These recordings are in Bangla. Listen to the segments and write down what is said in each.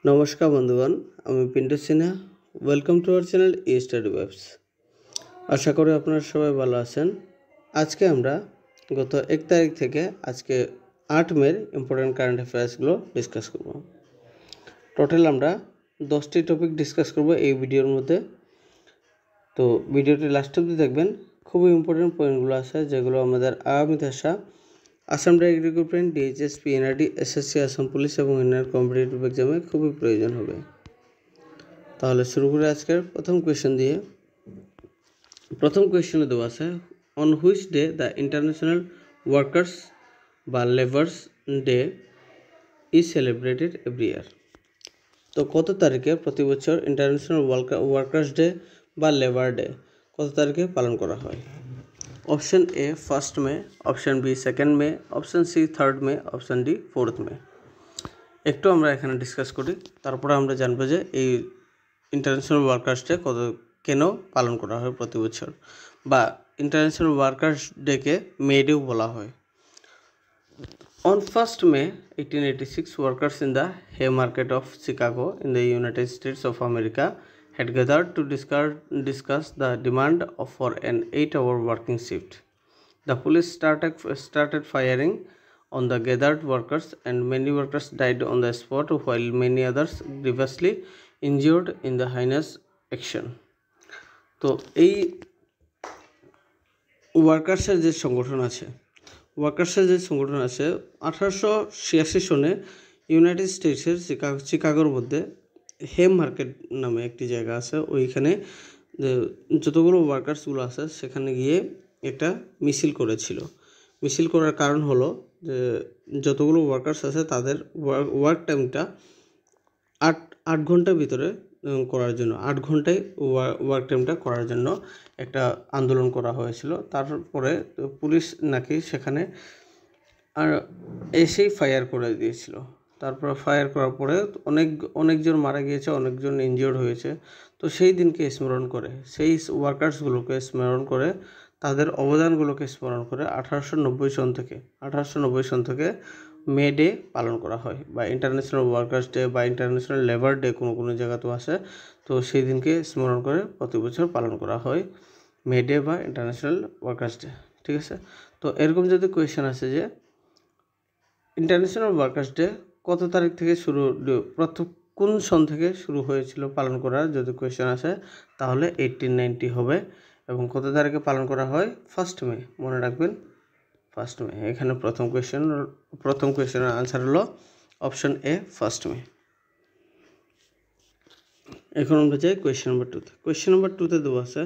নমস্কার বন্ধুগণ, আমি Pintu Sinha. Welcome to our channel study webs. আশা করি আপনারা সবাই ভালো আছেন। আজকে আমরা গত 1 তারিখ থেকে আজকে 8 মের ইম্পর্টেন্ট কারেন্ট অ্যাফেয়ার্সগুলো ডিসকাস করব। টোটাল আমরা 10টি টপিক ডিসকাস করব এই ভিডিওর মধ্যে। তো ভিডিওটি লাস্ট অবধি দেখবেন। খুবই ইম্পর্টেন্ট পয়েন্টগুলো আছে যেগুলো আমাদের আগামীতে আসা Assam direct recruitment, DHS, PNRD, SSC, Assam police এবং অন্যান্য কম্পিটিটিভ এক্সামে খুবই প্রয়োজন হবে। তাহলে শুরু করে আজকের প্রথম কোয়েশ্চেন দিয়ে। প্রথম কোয়েশ্চেনে দেওয়া আছে, on which day the international workers বা labours day is celebrated every year. তো কত তারিখে প্রতি বছর ইন্টারন্যাশনাল ওয়ার্কার্স ডে বা লেবার ডে কত তারিখে পালন করা হয়? Option A 1 May, option B 2 May, option C 3 May, option D 4 May. একটু আমরা এখানে ডিসকাস করি, তারপরে আমরা জানবো যে এই ইন্টারন্যাশনাল ওয়ার্কার্স ডে কেন পালন করা হয় প্রতি বছর, বা ইন্টারন্যাশনাল ওয়ার্কার্স ডেকে মে ডেও বলা হয়। On 1st May 1886, workers in the Haymarket of Chicago in the United States of America had gathered to discuss the demand for an 8-hour working shift. The police started firing on the gathered workers, and many workers died on the spot, while many others grievously injured in the heinous action. তো এই ওয়ার্কার্সের যে সংগঠন আছে 1886 সনে ইউনাইটেড স্টেটসের চিকাগোর মধ্যে হেম মার্কেট নামে একটি জায়গা আছে। ওইখানে যতগুলো ওয়ার্কার্সগুলো আছে সেখানে গিয়ে একটা মিছিল করেছিল। মিছিল করার কারণ হলো যে যতগুলো ওয়ার্কার্স আছে তাদের ওয়ার্ক টাইমটা 8 ঘন্টার ভিতরে করার জন্য, 8 ঘন্টায় ওয়ার্ক টাইমটা করার জন্য একটা আন্দোলন করা হয়েছিল। তারপরে পুলিশ নাকি সেখানে আর এসেই ফায়ার করে দিয়েছিল। তারপর ফায়ার করার পরে অনেকজন মারা গিয়েছে, অনেকজন ইনজিওর্ড হয়েছে। তো সেই দিনকে স্মরণ করে, সেই ওয়ার্কার্সগুলোকে স্মরণ করে, তাদের অবদানগুলোকে স্মরণ করে 1890 সন থেকে মে ডে পালন করা হয়, বা ইন্টারন্যাশনাল ওয়ার্কার্স ডে বা ইন্টারন্যাশনাল লেবার ডে কোনো জায়গাতেও আছে। তো সেই দিনকে স্মরণ করে প্রতি বছর পালন করা হয় মে ডে বা ইন্টারন্যাশনাল ওয়ার্কার্স ডে। ঠিক আছে। তো এরকম যদি কোয়েশ্চেন আছে যে ইন্টারন্যাশনাল ওয়ার্কার্স ডে কত তারিখ থেকে কোন সন থেকে শুরু হয়েছিল পালন করার, যদি কোয়েশ্চেন আসে তাহলে 1890 হবে। এবং কত তারিখে পালন করা হয়? 1 মে। মনে রাখবেন 1 মে। এখানে প্রথম কোয়েশ্চেনের আনসার হলো অপশন এ 1 মে। এখন আমরা যাই কোয়েশ্চেন নাম্বার 2-তে। কোয়েশ্চেন নাম্বার 2-তে দেওয়া আছে,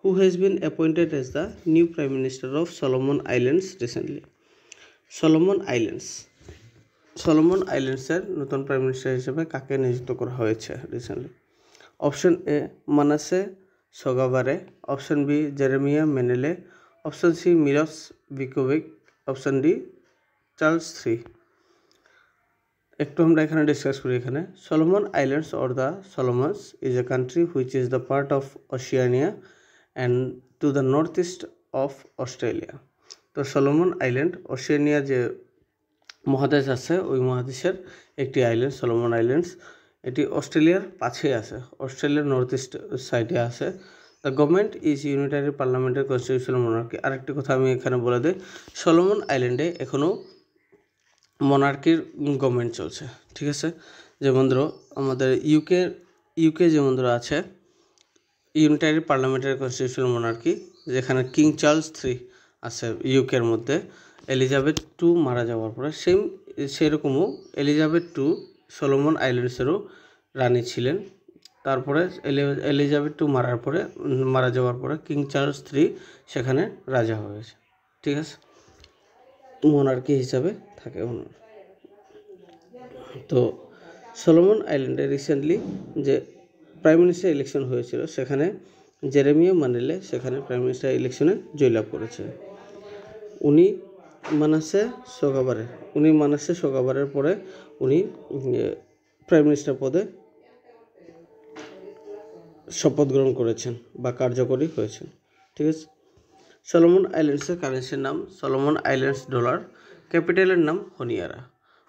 who has been appointed as the new prime minister of Solomon Islands recently. Solomon আইল্যান্ডসের নতুন প্রাইম মিনিস্টার হিসেবে কাকে নিযুক্ত করা হয়েছে recently? Option A Manasseh Sogavare, option B Jeremiah Manele, option C Milos Vucevic, option D Charles three. একটু আমরা এখানে ডিসকাস করি। এখানে Solomon Islands or the Solomons is a country which is the part of Oceania and to the north east of Australia. তো সলোমন আইল্যান্ড ওশিয়ানিয়া যে মহাদেশ আছে ওই মহাদেশের একটি আইল্যান্ড সলোমন আইল্যান্ডস। এটি অস্ট্রেলিয়ার পাশেই আছে, অস্ট্রেলিয়ার নর্থ ইস্ট সাইডে আছে। The government is unitary parliamentary constitutional monarchy. আরেকটি কথা আমি এখানে বলে দিই, সলোমন আইল্যান্ডে এখনও মনার্কির গভর্নমেন্ট চলছে। ঠিক আছে। যেমন ধরো আমাদের ইউকে যেমন ধরো আছে ইউনিটারি পার্লামেন্টারি কনস্টিটিউশনাল মনার্কি, যেখানে কিং চার্লস III আছে ইউকের মধ্যে। এলিজাবেথ II মারা যাওয়ার পরে সেরকমও এলিজাবেথ II সলোমন আইল্যান্ডসেরও রানী ছিলেন। তারপরে এলিজাবেথ II মারা যাওয়ার পরে কিং চার্লস III সেখানে রাজা হয়েছে। ঠিক আছে, মনার্কি হিসাবে থাকে। তো সলোমন আইল্যান্ডে রিসেন্টলি যে প্রাইম মিনিস্টার ইলেকশন হয়েছিল সেখানে জেরেমিয়া মানেলে সেখানে প্রাইম মিনিস্টার ইলেকশনে জয়লাভ করেছে। উনি মানাসে সোগাবারের পরে উনি প্রাইম মিনিস্টার পদে শপথ গ্রহণ করেছেন বা কার্যকরী হয়েছেন। ঠিক আছে। সলোমন আইল্যান্ডসের কারেন্সির নাম সলোমন আইল্যান্ডস ডলার, ক্যাপিটালের নাম হনিয়ারা।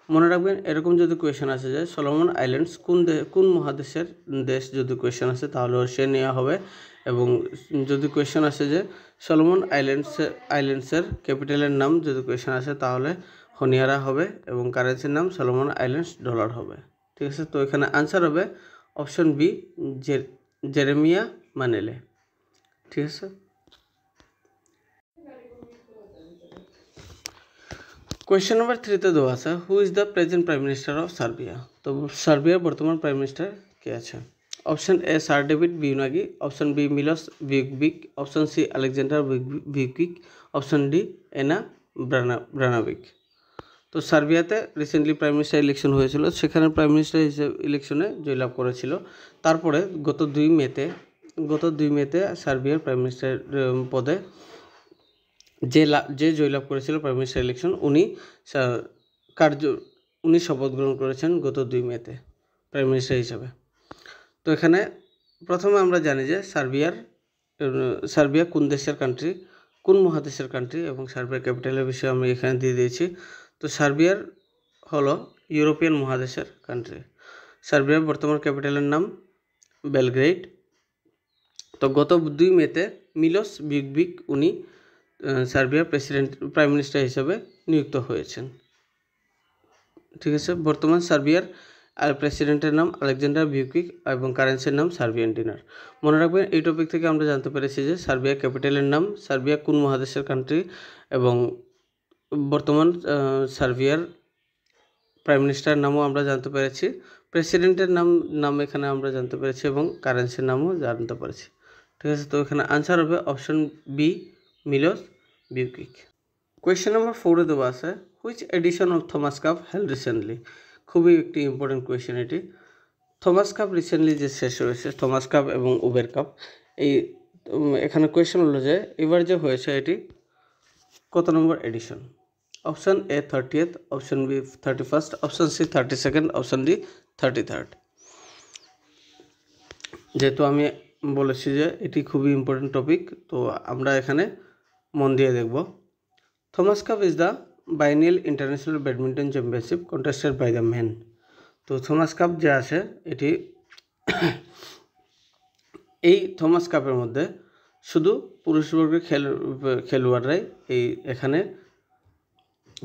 মনে রাখবেন এরকম যদি কোয়েশ্চেন আসে যে সলোমন আইল্যান্ডস কোন মহাদেশের দেশ, যদি কোয়েশ্চেন আসে তাহলে সে নেওয়া হবে। এবং যদি কোয়েশ্চেন আসে যে সলোমন আইল্যান্ডসের ক্যাপিটালের নাম, যদি কোয়েশ্চেন আসে তাহলে হনিয়ারা হবে এবং কারেন্সির নাম সলোমন আইল্যান্ডস ডলার হবে। ঠিক আছে, তো এখানে আনসার হবে অপশন বি, জেরেমিয়া মানেলে। ঠিক আছে, কোয়েশ্চেন নাম্বার 3তে দেওয়া আছে who is the present prime minister of Serbia. তো সার্বিয়ার বর্তমান প্রাইম মিনিস্টার কে আছে? অপশন এ স্যার ডেভিড বিউনাগি, option B Milos Vucevic, option C Aleksandar Vucic, option D Ana Brnabic. তো সার্বিয়াতে রিসেন্টলি প্রাইম মিনিস্টার ইলেকশন হয়েছিল, সেখানে প্রাইম মিনিস্টার হিসেবে ইলেকশনে জয়লাভ করেছিল। তারপরে গত 2 মেতে সার্বিয়ার প্রাইম মিনিস্টার পদে যে জয়লাভ করেছিল প্রাইম মিনিস্টার ইলেকশন, উনি শপথ গ্রহণ করেছেন গত 2 মেতে প্রাইম মিনিস্টার হিসাবে। তো এখানে প্রথমে আমরা জানি যে সার্বিয়া কোন দেশের কান্ট্রি, কোন মহাদেশের কান্ট্রি, এবং সার্বিয়ার ক্যাপিটালের বিষয়ে আমি এখানে দিয়ে দিয়েছি। তো সার্বিয়ার হলো ইউরোপিয়ান মহাদেশের কান্ট্রি। সার্বিয়ার বর্তমান ক্যাপিটালের নাম বেলগ্রেড। তো গত 2 মেতে মিলোস ভিউকভিক উনি সার্বিয়ার প্রাইম মিনিস্টার হিসেবে নিযুক্ত হয়েছেন। ঠিক আছে, বর্তমান সার্বিয়ার প্রেসিডেন্টের নাম আলেকজান্ডার ভিউকিক এবং কারেন্সির নাম সার্বিয়ান ডিনার। মনে রাখবেন এই টপিক থেকে আমরা জানতে পেরেছি যে সার্বিয়ার ক্যাপিটালের নাম, সার্বিয়া কোন মহাদেশের কান্ট্রি, এবং বর্তমান সার্বিয়ার প্রাইম মিনিস্টারের নামও আমরা জানতে পেরেছি, প্রেসিডেন্টের নাম এখানে আমরা জানতে পেরেছি, এবং কারেন্সির নামও জানতে পেরেছি। ঠিক আছে, তো এখানে আনসার হবে option B, Milos Vucevic. Question number 4-এ দেওয়া আছে which edition of Thomas Cup held recently. খুবই একটি ইম্পর্টেন্ট কোয়েশ্চেন এটি। থমাস কাপ রিসেন্টলি যে শেষ হয়েছে, থমাস কাপ এবং উবের কাপ, এখানে কোয়েশ্চেন হলো যে এবার যে হয়েছে এটি কত number edition? Option A 30th, option B 31st, option C 32nd, option D 33rd। যেহেতু আমি বলেছি যে এটি খুবই ইম্পর্টেন্ট টপিক, তো আমরা এখানে মন দিয়ে দেখব। Thomas Cup is the biennial international badminton championship contested by the men. তো থমাস কাপ যে আছে এটি এই থমাস কাপের মধ্যে শুধু পুরুষবর্গের খেলোয়াড়রাই এখানে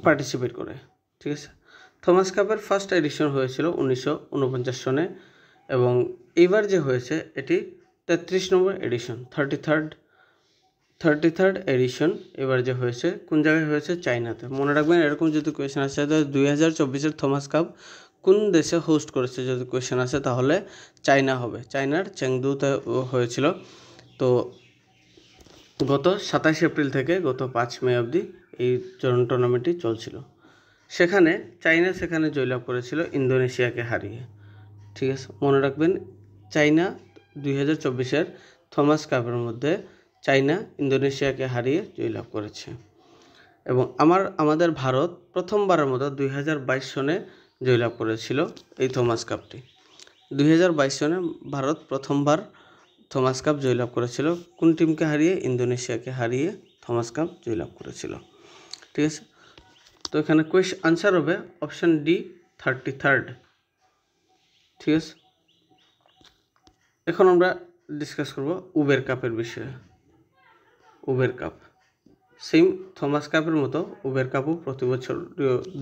পার্টিসিপেট করে। ঠিক আছে, থমাস কাপের ফার্স্ট এডিশন হয়েছিল 1949 সনে, এবং এইবার যে হয়েছে এটি 33 নম্বর এডিশন, 33rd এডিশন এবার যে হয়েছে। কোন জায়গায় হয়েছে? চায়নাতে। মনে রাখবেন এরকম যদি কোয়েশ্চেন আসে 2024-এর থমাস কাপ কোন দেশে হোস্ট করেছে, যদি কোয়েশ্চেন আসে তাহলে চায়না হবে। চায়নার চেংদুতে হয়েছিল। তো গত 27 এপ্রিল থেকে গত 5 মে অবধি এই টুর্নামেন্টটি চলছিল। চায়না জয়লাভ করেছিল ইন্দোনেশিয়াকে হারিয়ে। ঠিক আছে, মনে রাখবেন চায়না 2024-এর থমাস কাপের মধ্যে চায়না ইন্দোনেশিয়াকে হারিয়ে জয়লাভ করেছে। এবং আমাদের ভারত প্রথমবারের মতো 2022 সনে জয়লাভ করেছিল এই থমাস কাপটি। 2022 সনে ভারত প্রথমবার থমাস কাপ জয়লাভ করেছিল। কোন টিমকে হারিয়ে? ইন্দোনেশিয়াকে হারিয়ে থমাস কাপ জয়লাভ করেছিল। ঠিক আছে, তো এখানে আনসার হবে অপশন ডি 33rd। ঠিক আছে, এখন আমরা ডিসকাস করব উবের কাপের বিষয়ে। উবের কাপ সেম থমাস কাপের মতো উবের কাপও প্রতি বছর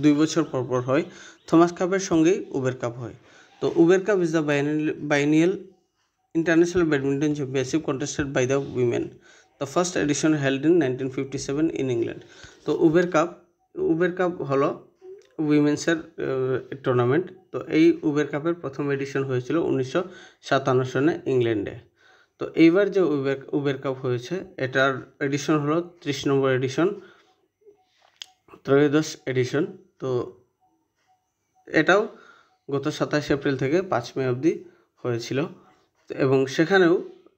2 বছর পর হয়। থমাস কাপের সঙ্গেই উবের কাপ হয়। তো Uber Cup is the biennial international badminton championship contested by the women. The first edition held in 1957 in England. তো উবের কাপ হলো উইমেন্সের টুর্নামেন্ট। তো এই উবের কাপের প্রথম এডিশন হয়েছিল 1957 সনে ইংল্যান্ডে। তো এইবার যে উবের কাপ হয়েছে এটার এডিশন হলো 30 নম্বর এডিশন, ত্রয়োদশ এডিশন। তো এটাও গত 27 এপ্রিল থেকে 5 মে অবধি হয়েছিল, এবং সেখানেও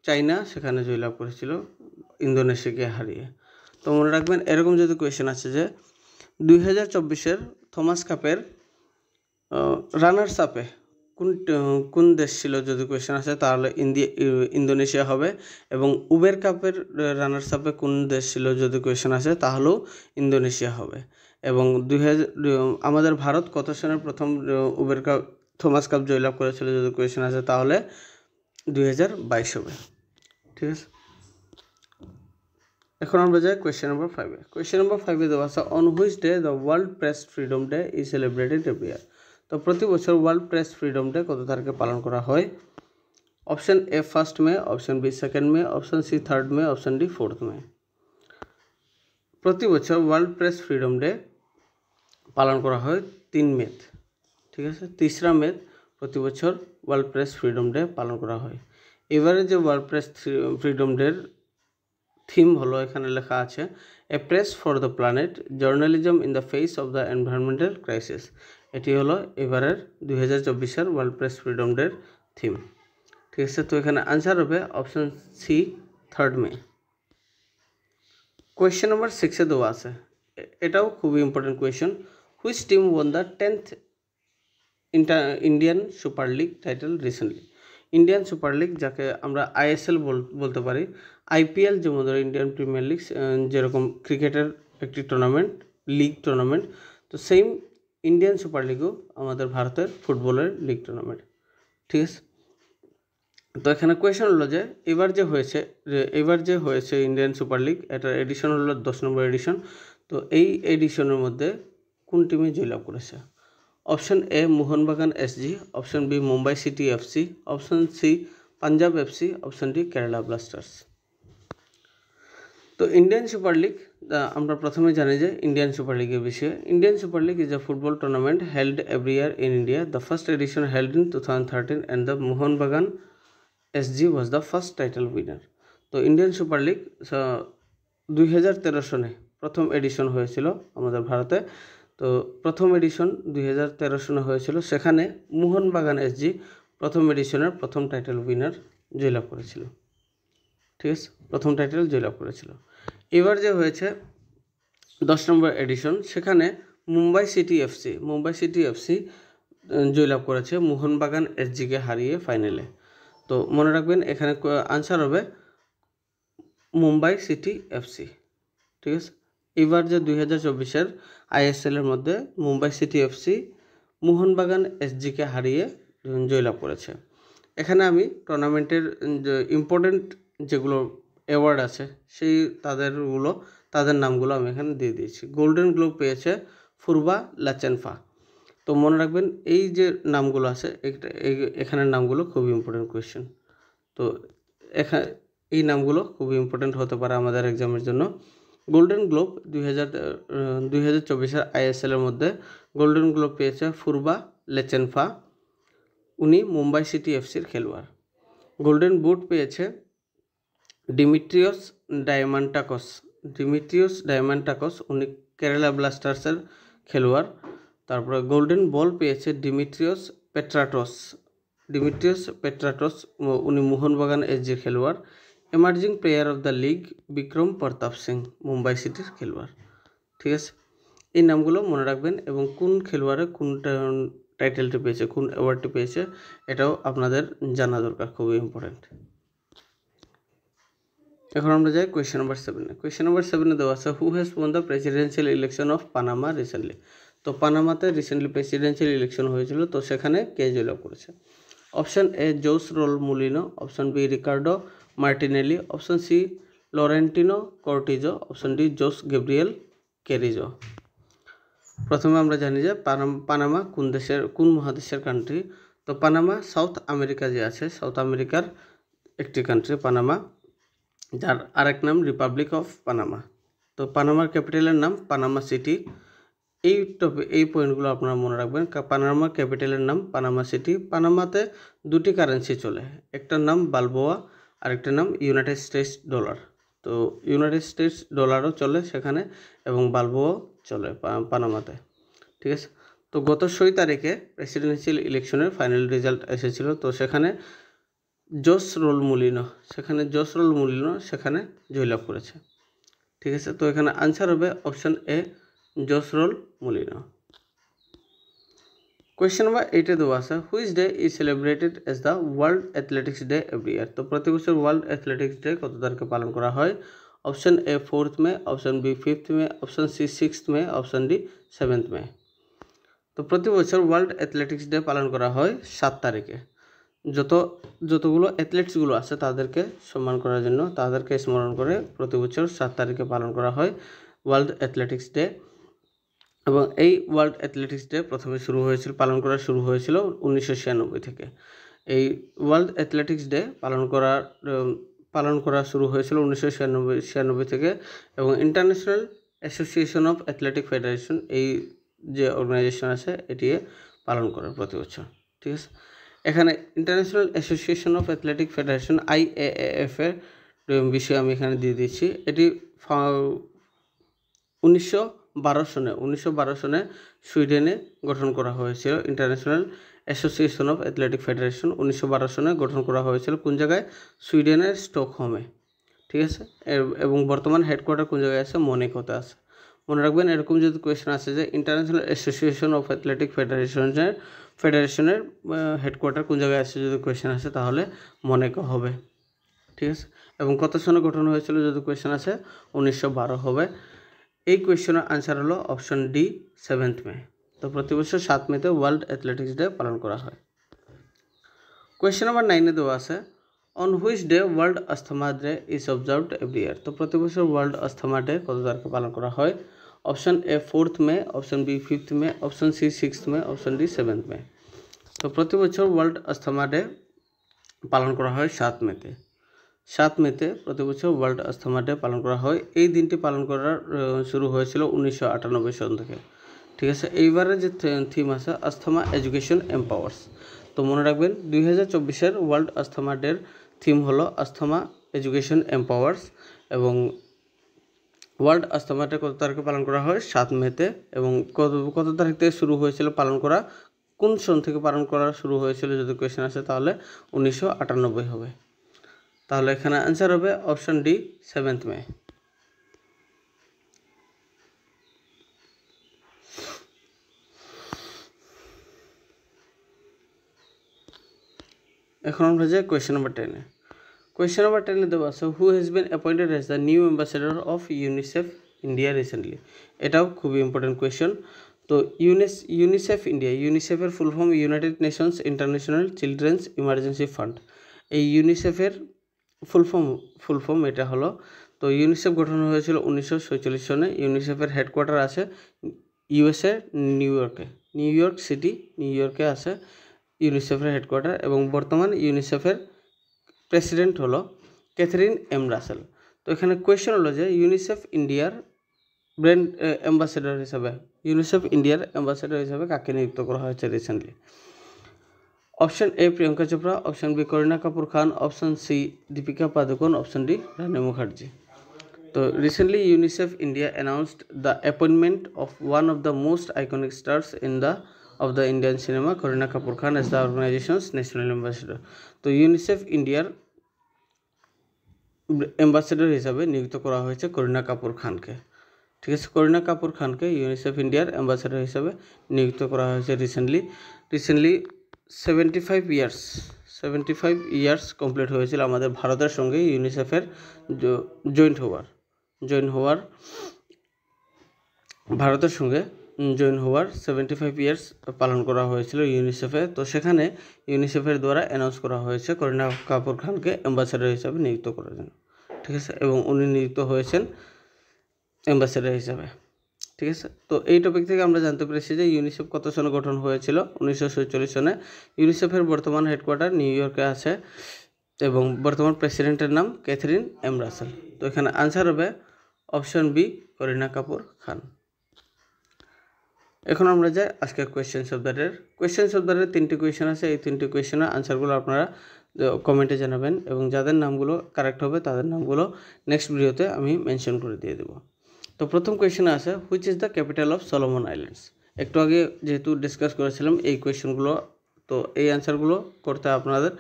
চায়না জয়লাভ করেছিল ইন্দোনেশিয়াকে হারিয়ে। তো মনে রাখবেন এরকম যদি কোয়েশ্চেন আছে যে 2024-এর থমাস কাপের রানার্স আপে কোন দেশ ছিল, যদি কোয়েশ্চেন আসে তাহলে ইন্দোনেশিয়া হবে। এবং উবের কাপের রানার্স আপে কোন দেশ ছিল, যদি কোয়েশ্চেন আসে তাহলেও ইন্দোনেশিয়া হবে। এবং আমাদের ভারত কত সনে প্রথম উবের কাপ থমাস কাপ জয়লাভ করেছিল যদি কোয়েশ্চেন আসে তাহলে 2022 হবে। ঠিক আছে, এখন আমরা যাই কোয়েশ্চেন নম্বর 5-এ। কোয়েশ্চেন নম্বর 5-এ দেওয়া আছে on which day the world press freedom day is celebrated every year. তো প্রতি বছর ওয়ার্ল্ড প্রেস ফ্রিডম ডে কত তারিখে পালন করা হয়? Option A 1 May, option B 2 May, option C 3 May, option D 4 May. প্রতি বছর ওয়ার্ল্ড প্রেস ফ্রিডম ডে পালন করা হয় 3 মে। ঠিক আছে, 3 মে প্রতি বছর ওয়ার্ল্ড প্রেস ফ্রিডম ডে পালন করা হয়। এবারে যে ওয়ার্ল্ড প্রেস ফ্রিডম ডের থিম হলো, এখানে লেখা আছে a press for the planet journalism in the face of the environmental crisis. এটি হলো এবারের 2024-এর ওয়ার্ল্ড প্রেস ফ্রিডম ডের থিম। ঠিক আছে, তো এখানে আনসার হবে option C 3 May. Question number 6-এ দেওয়া আছে, এটাও খুবই important question. Which team won the 10th Indian super league title recently. Indian super league, যাকে আমরা ISL বলতে পারি, IPL যেমন ধরো ইন্ডিয়ান প্রিমিয়ার লিগ, যেরকম ক্রিকেটের একটি টুর্নামেন্ট, লিগ টুর্নামেন্ট, তো সেম ইন্ডিয়ান সুপার লিগও আমাদের ভারতের ফুটবলের লিগ টুর্নামেন্ট। ঠিক আছে, তো এখানে কোয়েশ্চেন হলো যে এবার যে হয়েছে ইন্ডিয়ান সুপার লিগ, এটার এডিশন হলো 10 নম্বর এডিশন। তো এই এডিশনের মধ্যে কোন টিমে জয়লাভ করেছে? Option A Mohun Bagan SG, option B Mumbai City FC, option C Punjab FC, option D Kerala Blasters. তো ইন্ডিয়ান সুপার লিগ, আমরা প্রথমে জানি যে ইন্ডিয়ান সুপার লিগের বিষয়ে। Indian super League is a football tournament held every year in India. The first edition held in 2013 and the Mohun Bagan SG was the first title winner. তো ইন্ডিয়ান সুপার লিগ 2013 সনে প্রথম এডিশন হয়েছিল আমাদের ভারতে। তো প্রথম এডিশন 2013 সনে হয়েছিল, সেখানে মোহনবাগান SG প্রথম এডিশনের প্রথম টাইটেল উইনার জয়লাভ করেছিল। ঠিক আছে, প্রথম টাইটেল জয়লাভ করেছিল। এবার যে হয়েছে 10 নম্বর এডিশন, সেখানে মুম্বাই সিটি FC জয়লাভ করেছে মোহনবাগান SGকে হারিয়ে ফাইনালে। তো মনে রাখবেন এখানে আনসার হবে মুম্বাই সিটি FC। ঠিক আছে, এবার যে 2024-এর ISL-এর মধ্যে মুম্বাই সিটি FC মোহনবাগান SGকে হারিয়ে জয়লাভ করেছে। এখানে আমি টুর্নামেন্টের যে ইম্পর্টেন্ট যেগুলো অ্যাওয়ার্ড আছে সেই তাদের নামগুলো আমি এখানে দিয়ে দিয়েছি। গোল্ডেন গ্লোব পেয়েছে ফুরবা লাচেনফা। তো মনে রাখবেন এই যে নামগুলো আছে, এখানের নামগুলো খুবই ইম্পর্টেন্ট কোয়েশ্চেন। তো এই নামগুলো খুবই ইম্পর্টেন্ট হতে পারে আমাদের এক্সামের জন্য। গোল্ডেন গ্লোব 2024-এর ISL-এর মধ্যে গোল্ডেন গ্লোব পেয়েছে ফুরবা লেচেনফা, উনি মুম্বাই সিটি FCর খেলোয়াড়। গোল্ডেন বুট পেয়েছে ডিমিট্রিয়স ডায়মান্টাকস, উনি কেরালা ব্লাস্টার্সের খেলোয়াড়। তারপরে গোল্ডেন বল পেয়েছে ডিমিট্রিয়স পেট্রাটস, উনি মোহনবাগান SGর খেলোয়াড়। Emerging player of the league Bikram Pratap Singh, Mumbai সিটির খেলোয়াড়। ঠিক আছে, এই নামগুলো মনে রাখবেন এবং কোন খেলোয়াড়ে কোন টাইটেলটি পেয়েছে, কোন অ্যাওয়ার্ডটি পেয়েছে, এটাও আপনাদের জানা দরকার, খুবই ইম্পর্টেন্ট। এখন আমরা যাই কোয়েশ্চেন নম্বর 7-এ। কোয়েশ্চেন নম্বর 7-এ দেওয়া আছে who has won the presidential election of Panama recently. তো পানামাতে রিসেন্টলি প্রেসিডেন্সিয়াল ইলেকশন হয়েছিল, তো সেখানে কে জয়লাভ করেছে? Option A Jose Raul Mulino, option B Ricardo Martinelli, option C Laurentino Cortizo, option D Jose Gabriel Carrizo. প্রথমে আমরা জানি যে পানামা কোন মহাদেশের কান্ট্রি। তো পানামা সাউথ আমেরিকা যে আছে, সাউথ আমেরিকার একটি কান্ট্রি পানামা, যার আরেক নাম রিপাবলিক অফ পানামা। তো পানামার ক্যাপিটালের নাম পানামা সিটি। এই পয়েন্টগুলো আপনারা মনে রাখবেন। পানামার ক্যাপিটালের নাম পানামা সিটি। পানামাতে দুটি কারেন্সি চলে, একটার নাম বালবোয়া, আরেকটার নাম ইউনাইটেড স্টেটস ডলার। তো ইউনাইটেড স্টেটস ডলারও চলে সেখানে এবং বালবোয়াও চলে পানামাতে। ঠিক আছে, তো গত 6 তারিখে প্রেসিডেন্সিয়াল ইলেকশনের ফাইনাল রেজাল্ট এসেছিল। তো সেখানে জোস রোল মুলিনো সেখানে জয়লাভ করেছে। ঠিক আছে, তো এখানে আনসার হবে option A Jose Raul Mulino. Question number 8-এ দেওয়া আছে which day is celebrated as the world athletics day every year. তো প্রতি বছর ওয়ার্ল্ড অ্যাথলেটিক্স ডে কত তারিখে পালন করা হয়? Option A 4 May, option B 5 May, option C 6 May, option D 7 May. তো প্রতি বছর ওয়ার্ল্ড অ্যাথলেটিক্স ডে পালন করা হয় 7 তারিখে। যতগুলো অ্যাথলেটসগুলো আছে তাদেরকে সম্মান করার জন্য, তাদেরকে স্মরণ করে প্রতি বছর 7 তারিখে পালন করা হয় ওয়ার্ল্ড অ্যাথলেটিক্স ডে। এবং এই ওয়ার্ল্ড অ্যাথলেটিক্স ডে প্রথমে পালন করা শুরু হয়েছিল 1996 থেকে। এই ওয়ার্ল্ড অ্যাথলেটিক্স ডে পালন করা শুরু হয়েছিল 1996 থেকে, এবং international association of athletic federation, এই যে অর্গানাইজেশন আছে এটি পালন করে প্রতি বছর। ঠিক আছে, এখানে international association of athletic federation IAAF এর বিষয় আমি এখানে দিয়ে দিচ্ছি। এটি 1912 সনে সুইডেনে গঠন করা হয়েছিল। International association of athletic federation 1912 সনে গঠন করা হয়েছিল। কোন জায়গায়? সুইডেনের স্টকহোমে। ঠিক আছে, এবং বর্তমান হেডকোয়ার্টার কোন জায়গায় আছে? মনিকোতে আছে। মনে রাখবেন, এরকম যদি কোয়েশ্চেন আসে যে ইন্টারন্যাশনাল অ্যাসোসিয়েশন অফ অ্যাথলেটিক ফেডারেশনের হেডকোয়ার্টার কোন জায়গায় আছে যদি কোয়েশ্চেন আসে, তাহলে মনিকো হবে। ঠিক আছে, এবং কত সনে গঠন হয়েছিল যদি কোয়েশ্চেন আসে? 1912 হবে। এই কোয়েশ্চেনের আনসার হলো অপশন ডি 7 মে। তো প্রতি বছর 7 মেতে ওয়ার্ল্ড অ্যাথলেটিক্স ডে পালন করা হয়। কোয়েশ্চেন নাম্বার 9 দেওয়া আছে, on which day world আস্থমা day is observed every year. তো প্রতি বছর ওয়ার্ল্ড আস্থমা ডে কত তারিখে পালন করা হয়? Option A 4 May, option B 5 May, option C 6 May, option D 7 May. তো প্রতি বছর ওয়ার্ল্ড আস্থমা ডে পালন করা হয় 7 মেতে। 7 মেতে প্রতি বছর ওয়ার্ল্ড আস্থমা ডে পালন করা হয়। এই দিনটি পালন করার শুরু হয়েছিল 1998 সন থেকে। ঠিক আছে, এইবারের যে থিম আছে আস্থমা এডুকেশন এম্পাওয়ার্স। তো মনে রাখবেন 2024-এর ওয়ার্ল্ড আস্থমা ডের থিম হলো আস্থমা এডুকেশন এম্পাওয়ার্স, এবং ওয়ার্ল্ড আস্থমা ডে কত তারিখে পালন করা হয়? 7 মেতে। এবং কত তারিখ থেকে শুরু হয়েছিল পালন করা? কোন সন থেকে পালন করা শুরু হয়েছিল যদি কোয়েশ্চেন আসে, তাহলে 1998 হবে। তাহলে এখানে আনসার হবে অপশন ডি 7 মে। এখন আমরা যাই কোয়েশ্চেন নাম্বার 10 এ। কোয়েশ্চেন নাম্বার 10 দেওয়া আছে, who has been appointed as the new ambassador of UNICEF India recently. এটাও খুবই ইম্পর্টেন্ট কোয়েশ্চেন। তো ইউনিসেফের full form United Nations international children's emergency fund. এই ইউনিসেফের ফুল ফর্ম এটা হলো। তো ইউনিসেফ গঠন হয়েছিল 1947 সনে। ইউনিসেফের হেডকোয়ার্টার আছে USA new York city, new ইয়র্কে আছে ইউনিসেফের হেডকোয়ার্টার, এবং বর্তমান ইউনিসেফের প্রেসিডেন্ট হলো ক্যাথরিন এম রাসেল। তো এখানে কোয়েশ্চেন হলো যে ইউনিসেফ ইন্ডিয়ার অ্যাম্বাসেডর হিসাবে কাকে নিযুক্ত করা হয়েছে recently? Option A Priyanka Chopra, option B Kareena Kapoor Khan, option C Deepika Padukone, option D Rani Mukherjee. তো recently UNICEF India announced the appointment of one of the most iconic stars of the Indian cinema, Kareena Kapoor Khan, as the organization's national ambassador. তো ইউনিসেফ ইন্ডিয়ার অ্যাম্বাসেডর হিসাবে নিযুক্ত করা হয়েছে করিনা কাপুর খানকে। ঠিক আছে, করিনা কাপুর খানকে ইউনিসেফ ইন্ডিয়ার অ্যাম্বাসেডর হিসাবে নিযুক্ত করা হয়েছে রিসেন্টলি 75 ইয়ার্স কমপ্লিট হয়েছিল আমাদের ভারতের সঙ্গে ইউনিসেফের ভারতের সঙ্গে জয়েন হওয়ার 75 ইয়ার্স পালন করা হয়েছিল ইউনিসেফে। তো সেখানে ইউনিসেফের দ্বারা অ্যানাউন্স করা হয়েছে করিনা কাপুর খানকে অ্যাম্বাসেডর হিসাবে নিযুক্ত করার জন্য। ঠিক আছে, এবং উনি নিযুক্ত হয়েছেন অ্যাম্বাসেডর হিসাবে। ঠিক আছে, তো এই টপিক থেকে আমরা জানতে পেরেছি যে ইউনিসেফ কত সনে গঠন হয়েছিল? 1947 সনে। ইউনিসেফের বর্তমান হেডকোয়ার্টার নিউ ইয়র্কে আছে, এবং বর্তমান প্রেসিডেন্টের নাম ক্যাথরিন এম রাসেল। তো এখানে আনসার হবে অপশন বি করিনা কাপুর খান। এখন আমরা যাই আজকের কোয়েশ্চেন অফ দ্য ডে। 3টি কোয়েশ্চেন আছে। এই 3টি কোয়েশ্চেনের আনসারগুলো আপনারা কমেন্টে জানাবেন, এবং যাদের নামগুলো কারেক্ট হবে তাদের নামগুলো নেক্সট ভিডিওতে আমি মেনশন করে দিয়ে দেবো। তো প্রথম কোয়েশ্চেনে আছে, which is the capital of Solomon islands. একটু আগে যেহেতু ডিসকাস করেছিলাম এই কোয়েশ্চেনগুলো, তো এই আনসারগুলো করতে আপনাদের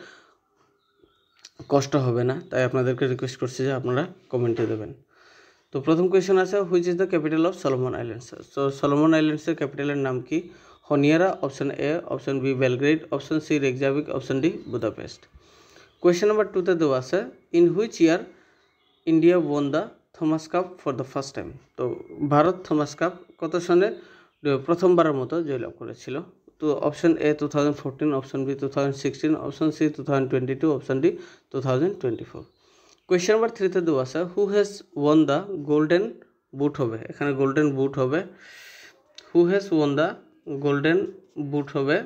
কষ্ট হবে না, তাই আপনাদেরকে রিকোয়েস্ট করছি যে আপনারা কমেন্টে দেবেন। তো প্রথম কোয়েশ্চেন আছে, which is the capital of Solomon Islands. তো সলোমন আইল্যান্ডসের ক্যাপিটালের নাম কি? Honiara, option A, option B Belgrade, option C Reykjavik, option D Budapest. Question number 2তে দেওয়া আছে, in which year India won the Thomas Cup for the first time? তো ভারত থমাস কাপ কত সনে প্রথমবারের মতো জয়লাভ করেছিল? তো option A 2014, option B 2016, option C 2022, option D 2024। Question number 3-তে দেওয়া আছে who has won the golden boot হবে, এখানে গোল্ডেন বুট হবে। Who has won the golden boot হবে,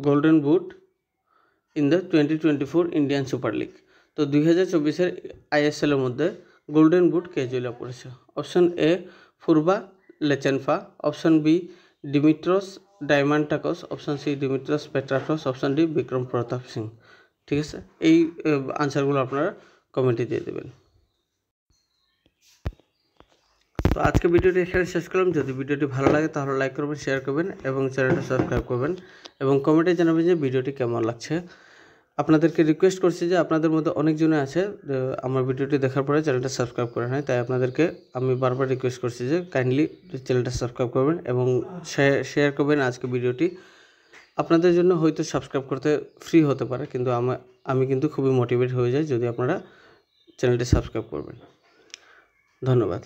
golden boot in the 2024 Indian super league. তো 2024-এর আইএসএলের মধ্যে গোল্ডেন বুট কে জয়লাভ করেছে? Option A Phurba Lachenpa, option B Dimitrios Diamantakos, option C Dimitrios Petratos, option D Vikram Pratap Singh. ঠিক আছে, এই আনসারগুলো আপনারা কমেন্টে দিয়ে দেবেন। তো আজকে ভিডিওটি এখানে শেষ করলাম। যদি ভিডিওটি ভালো লাগে তাহলে লাইক করবেন, শেয়ার করবেন এবং চ্যানেলটা সাবস্ক্রাইব করবেন এবং কমেন্টে জানাবেন যে ভিডিওটি কেমন লাগছে। আপনাদেরকে রিকোয়েস্ট করছি যে আপনাদের মধ্যে অনেকজনে আছে আমার ভিডিওটি দেখার পরে চ্যানেলটা সাবস্ক্রাইব করে নেয়, তাই আপনাদেরকে আমি বারবার রিকোয়েস্ট করছি যে কাইন্ডলি চ্যানেলটা সাবস্ক্রাইব করবেন এবং শেয়ার করবেন। আজকে ভিডিওটি আপনাদের জন্য হয়তো সাবস্ক্রাইব করতে ফ্রি হতে পারে, কিন্তু আমি কিন্তু খুবই মোটিভেট হয়ে যাই যদি আপনারা চ্যানেলটি সাবস্ক্রাইব করবেন। ধন্যবাদ।